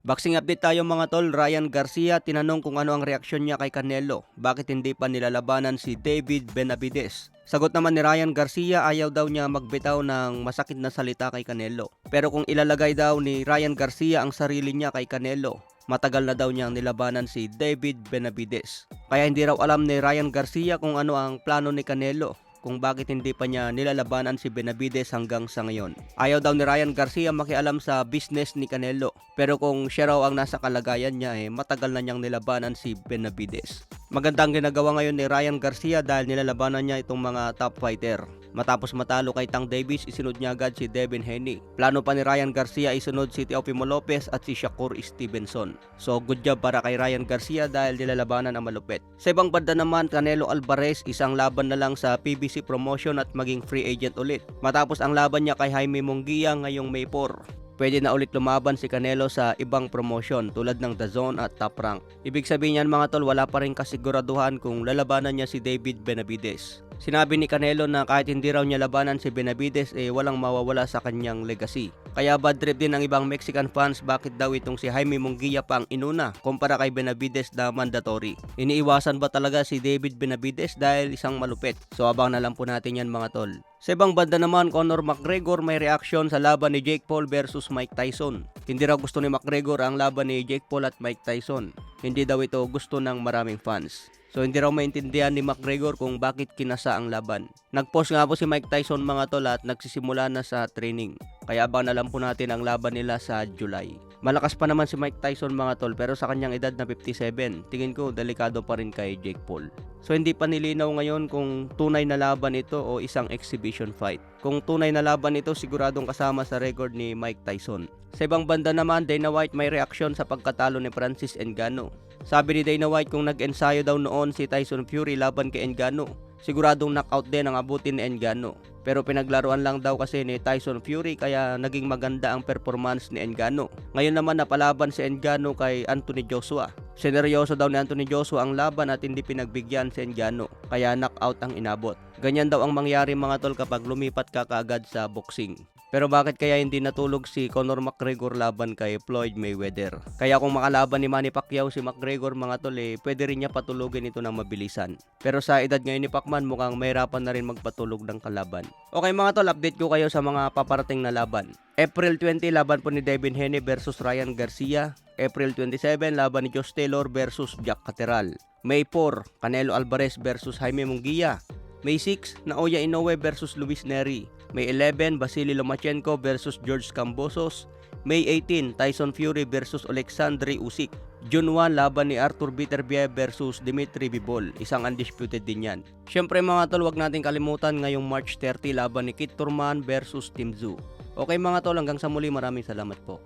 Boxing update tayo mga tol. Ryan Garcia tinanong kung ano ang reaksyon niya kay Canelo. Bakit hindi pa nilalabanan si David Benavidez? Sagot naman ni Ryan Garcia, ayaw daw niya magbitaw ng masakit na salita kay Canelo. Pero kung ilalagay daw ni Ryan Garcia ang sarili niya kay Canelo, matagal na daw niyang nilabanan si David Benavidez. Kaya hindi raw alam ni Ryan Garcia kung ano ang plano ni Canelo, kung bakit hindi pa niya nilalabanan si Benavidez hanggang sa ngayon. Ayaw daw ni Ryan Garcia makialam sa business ni Canelo, pero kung siya raw ang nasa kalagayan niya, matagal na niyang nilabanan si Benavidez. Magandang ginagawa ngayon ni Ryan Garcia dahil nilalabanan niya itong mga top fighter. Matapos matalo kay Tank Davis, isunod niya agad si Devin Haney. Plano pa ni Ryan Garcia isunod si Teofimo Lopez at si Shakur Stevenson. So good job para kay Ryan Garcia dahil nilalabanan ang malupit. Sa ibang banda naman, Canelo Alvarez, isang laban na lang sa PBC promotion at maging free agent ulit. Matapos ang laban niya kay Jaime Munguia ngayong May 4. Pwede na ulit lumaban si Canelo sa ibang promotion tulad ng DAZN at Top Rank. Ibig sabihin yan mga tol, wala pa rin kasiguraduhan kung lalabanan niya si David Benavidez. Sinabi ni Canelo na kahit hindi raw niya labanan si Benavidez, walang mawawala sa kanyang legacy. Kaya bad trip din ang ibang Mexican fans bakit daw itong si Jaime Munguia pa ang inuna kumpara kay Benavidez na mandatory. Iniiwasan ba talaga si David Benavidez dahil isang malupit? So abang na lang po natin yan mga tol. Sa ibang banda naman, Conor McGregor may reaksyon sa laban ni Jake Paul versus Mike Tyson. Hindi raw gusto ni McGregor ang laban ni Jake Paul at Mike Tyson. Hindi daw ito gusto ng maraming fans. So hindi raw maintindihan ni McGregor kung bakit kinasa ang laban. Nag-post nga po si Mike Tyson mga tol at nagsisimula na sa training. Kaya abang na lang po natin ang laban nila sa July. Malakas pa naman si Mike Tyson mga tol, pero sa kanyang edad na 57, tingin ko delikado pa rin kay Jake Paul. So hindi pa nilinaw ngayon kung tunay na laban ito o isang exhibition fight. Kung tunay na laban ito, siguradong kasama sa record ni Mike Tyson. Sa ibang banda naman, Dana White may reaksyon sa pagkatalo ni Francis Ngannou. Sabi ni Dana White, kung nag-ensayo daw noon si Tyson Fury laban kay Ngannou, siguradong knockout din ang abutin ni Ngannou. Pero pinaglaruan lang daw kasi ni Tyson Fury kaya naging maganda ang performance ni Ngannou. Ngayon naman napalaban si Ngannou kay Anthony Joshua. Seneryoso daw ni Anthony Joshua ang laban at hindi pinagbigyan si Ngannou, kaya knockout ang inabot. Ganyan daw ang mangyari mga tol kapag lumipat ka kaagad sa boxing. Pero bakit kaya hindi natulog si Conor McGregor laban kay Floyd Mayweather? Kaya kung makalaban ni Manny Pacquiao si McGregor mga tol, pwede rin niya patulugin ito ng mabilisan. Pero sa edad ngayon ni Pacman, mukhang mahirapan na rin magpatulog ng kalaban. Okay mga tol, update ko kayo sa mga paparating na laban. April 20, laban po ni Devin Haney versus Ryan Garcia. April 27, laban ni Josh Taylor versus Jack Catterall. May 4, Canelo Alvarez versus Jaime Munguia. May 6, Naoya Inoue versus Luis Nery. May 11, Vasily Lomachenko versus George Kambosos. May 18, Tyson Fury versus Alexandre Usyk. June 1, laban ni Arthur Beterbiev versus Dimitri Bivol. Isang undisputed din yan. Syempre mga tol, wag natin kalimutan ngayong March 30, laban ni Kit Thurman versus Tim Tszyu. Okay mga tol, hanggang sa muli, maraming salamat po.